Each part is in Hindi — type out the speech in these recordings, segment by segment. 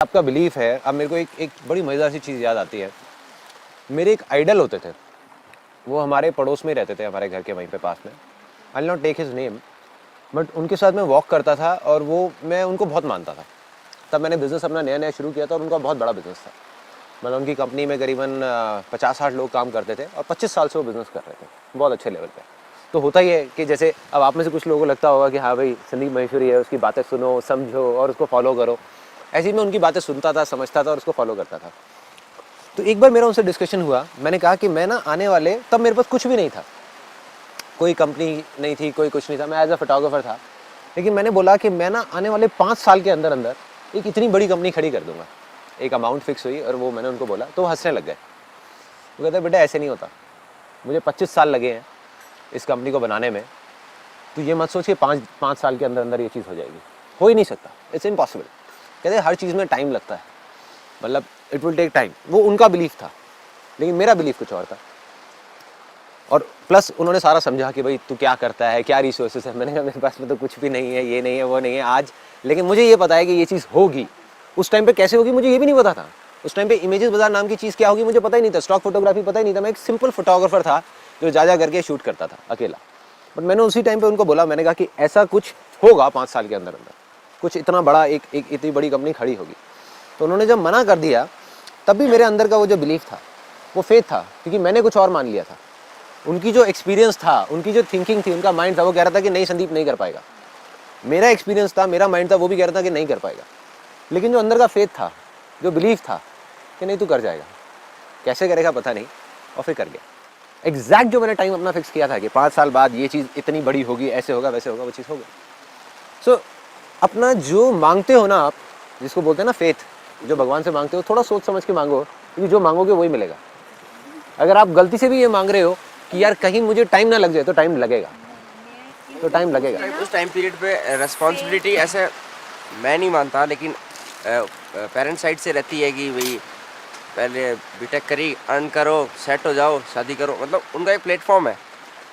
आपका बिलीफ है। अब मेरे को एक बड़ी मज़ेदार सी चीज़ याद आती है। मेरे एक आइडल होते थे, वो हमारे पड़ोस में ही रहते थे, हमारे घर के वहीं पे पास में। I will not take his name, but उनके साथ मैं वॉक करता था और मैं उनको बहुत मानता था। तब मैंने बिज़नेस अपना नया नया शुरू किया था और उनका बहुत बड़ा बिज़नेस था। मतलब उनकी कंपनी में करीबन 50-60 लोग काम करते थे और 25 साल से वो बिज़नेस कर रहे थे, बहुत अच्छे लेवल पे। तो होता ही है कि जैसे अब आप में से कुछ लोगों को लगता होगा कि हाँ भाई संदीप महेश्वरी है, उसकी बातें सुनो, समझो और उसको फॉलो करो। ऐसे ही मैं उनकी बातें सुनता था, समझता था और उसको फॉलो करता था। तो एक बार मेरा उनसे डिस्कशन हुआ, मैंने कहा कि मैं ना आने वाले, तब मेरे पास कुछ भी नहीं था, कोई कंपनी नहीं थी, कोई कुछ नहीं था, मैं एज अ फोटोग्राफर था। लेकिन मैंने बोला कि मैं ना आने वाले 5 साल के अंदर अंदर एक इतनी बड़ी कंपनी खड़ी कर दूंगा। एक अमाउंट फिक्स हुई और वो मैंने उनको बोला, तो वो हंसने लग गए। वो कहते बेटा ऐसे नहीं होता, मुझे 25 साल लगे हैं इस कंपनी को बनाने में, तो ये मत सोच कि 5 साल के अंदर अंदर ये चीज़ हो जाएगी। हो ही नहीं सकता, इट्स इम्पॉसिबल। कहते हर चीज़ में टाइम लगता है, मतलब इट विल टेक टाइम। वो उनका बिलीफ था, लेकिन मेरा बिलीफ कुछ और था। और प्लस उन्होंने सारा समझा कि भाई तू क्या करता है, क्या रिसोर्सेस है। मैंने कहा मेरे पास में तो कुछ भी नहीं है, ये नहीं है, वो नहीं है आज, लेकिन मुझे ये पता है कि ये चीज़ होगी। उस टाइम पे कैसे होगी मुझे ये भी नहीं पता था। उस टाइम पे इमेजेस बाजार नाम की चीज़ क्या होगी मुझे पता ही नहीं था, स्टॉक फोटोग्राफी पता ही नहीं था। मैं एक सिंपल फोटोग्राफर था जो जा करके शूट करता था अकेला। बट मैंने उसी टाइम पे उनको बोला, मैंने कहा कि ऐसा कुछ होगा 5 साल के अंदर अंदर, कुछ इतना बड़ा एक इतनी बड़ी कंपनी खड़ी होगी। तो उन्होंने जब मना कर दिया, तब भी मेरे अंदर का वो जो बिलीफ था, वो फेथ था, क्योंकि मैंने कुछ और मान लिया था। उनकी जो एक्सपीरियंस था, उनकी जो थिंकिंग थी, उनका माइंड था, वो कह रहा था कि नहीं संदीप नहीं कर पाएगा। मेरा एक्सपीरियंस था, मेरा माइंड था, वो भी कह रहा था कि नहीं कर पाएगा। लेकिन जो अंदर का फेथ था, जो बिलीफ था कि नहीं तू कर जाएगा, कैसे करेगा पता नहीं, और फिर कर गया। एग्जैक्ट जो मैंने टाइम अपना फिक्स किया था कि 5 साल बाद ये चीज़ इतनी बड़ी होगी, ऐसे होगा वैसे होगा, वो चीज़ हो गई। सो अपना जो मांगते हो ना आप, जिसको बोलते हैं ना फेथ, जो भगवान से मांगते हो, थोड़ा सोच समझ के मांगो, क्योंकि जो मांगोगे वही मिलेगा। अगर आप गलती से भी ये मांग रहे हो कि यार कहीं मुझे टाइम ना लग जाए, तो टाइम लगेगा, तो टाइम लगेगा। उस टाइम पीरियड पे रिस्पॉन्सिबिलिटी ऐसे मैं नहीं मानता, लेकिन पेरेंट्स साइड से रहती है कि भाई पहले बीटेक करी, अर्न करो, सेट हो जाओ, शादी करो, मतलब उनका एक प्लेटफॉर्म है।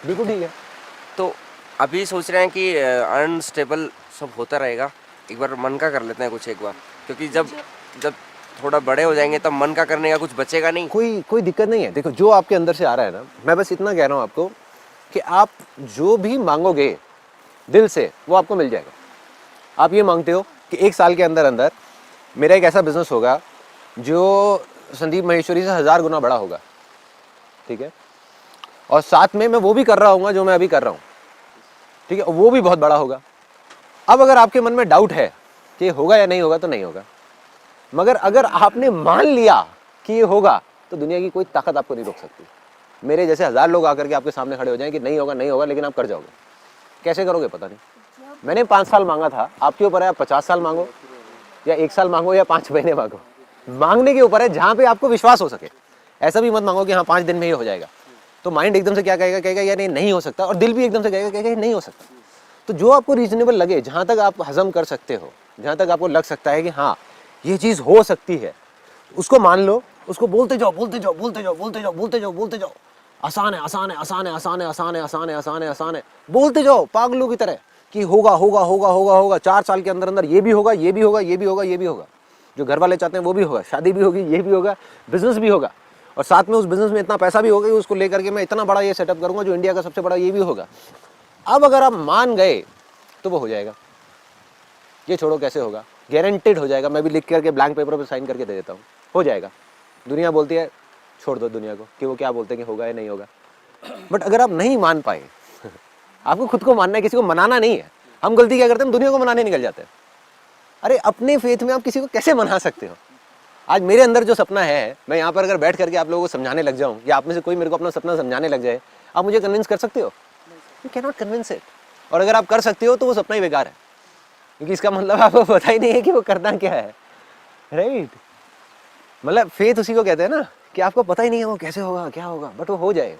बिल्कुल ठीक है। तो अभी सोच रहे हैं कि अर्न स्टेबल सब होता रहेगा, एक बार मन का कर लेते हैं कुछ एक बार, क्योंकि जब जब थोड़ा बड़े हो जाएंगे तब मन का करने का कुछ बचेगा नहीं। कोई दिक्कत नहीं है। देखो जो आपके अंदर से आ रहा है ना, मैं बस इतना कह रहा हूँ आपको कि आप जो भी मांगोगे दिल से, वो आपको मिल जाएगा। आप ये मांगते हो कि 1 साल के अंदर अंदर मेरा एक ऐसा बिजनेस होगा जो संदीप महेश्वरी से 1000 गुना बड़ा होगा, ठीक है, और साथ में मैं वो भी कर रहा हूँ जो मैं अभी कर रहा हूँ, ठीक है, वो भी बहुत बड़ा होगा। अब अगर आपके मन में डाउट है कि होगा या नहीं होगा, तो नहीं होगा। मगर अगर आपने मान लिया कि ये होगा, तो दुनिया की कोई ताकत आपको नहीं रोक सकती। मेरे जैसे 1000 लोग आकर के आपके सामने खड़े हो जाएं कि नहीं होगा नहीं होगा, लेकिन आप कर जाओगे। कैसे करोगे पता नहीं। मैंने 5 साल मांगा था, आपके ऊपर है, आप 50 साल मांगो या 1 साल मांगो या 5 महीने मांगो, मांगने के ऊपर है, जहां पे आपको विश्वास हो सके। ऐसा भी मत मांगो कि हाँ 5 दिन में ये हो जाएगा, तो माइंड एकदम से क्या कहेगा यार ये नहीं हो सकता, और दिल भी एकदम से कहेगा नहीं हो सकता। तो जो आपको रीजनेबल लगे, जहां तक आप हजम कर सकते हो, जहां तक आपको लग सकता है कि हाँ ये चीज हो सकती है, उसको मान लो, उसको बोलते जाओ बोलते जाओ बोलते जाओ बोलते जाओ बोलते जाओ बोलते जाओ। आसान है आसान है आसान है आसान है आसान है आसान है आसान है आसान है, बोलते जाओ पागलों की तरह कि होगा होगा होगा होगा होगा, 4 साल के अंदर अंदर ये भी होगा, ये भी होगा, ये भी होगा, ये भी होगा, जो घर वाले चाहते हैं वो भी होगा, शादी भी होगी, ये भी होगा, बिजनेस भी होगा, और साथ में उस बिजनेस में इतना पैसा भी होगा कि उसको लेकर के मैं इतना बड़ा ये सेटअप करूंगा जो इंडिया का सबसे बड़ा, ये भी होगा। अब अगर आप मान गए तो वो हो जाएगा। ये छोड़ो कैसे होगा, गारंटेड हो जाएगा। मैं भी लिख करके ब्लैंक पेपर पे साइन करके दे देता हूँ, हो जाएगा। दुनिया बोलती है छोड़ दो दुनिया को कि वो क्या बोलते हैं कि होगा या नहीं होगा। बट अगर आप नहीं मान पाए आपको खुद को मानना है, किसी को मनाना नहीं है। हम गलती क्या करते हैं, हम दुनिया को मनाने निकल जाते हैं। अरे अपने फेथ में आप किसी को कैसे मना सकते हो। आज मेरे अंदर जो सपना है, मैं यहाँ पर अगर बैठ करके आप लोगों को समझाने लग जाऊँ, या आप में से कोई मेरे को अपना सपना समझाने लग जाए, आप मुझे कन्विंस कर सकते हो? You can not convince it. और अगर आप कर सकते हो तो वो सपना ही बेकार है, क्योंकि इसका मतलब आपको पता ही नहीं है कि वो करना क्या है, राइट। मतलब फेथ उसी को कहते हैं ना कि आपको पता ही नहीं है वो कैसे होगा क्या होगा, बट वो हो जाए।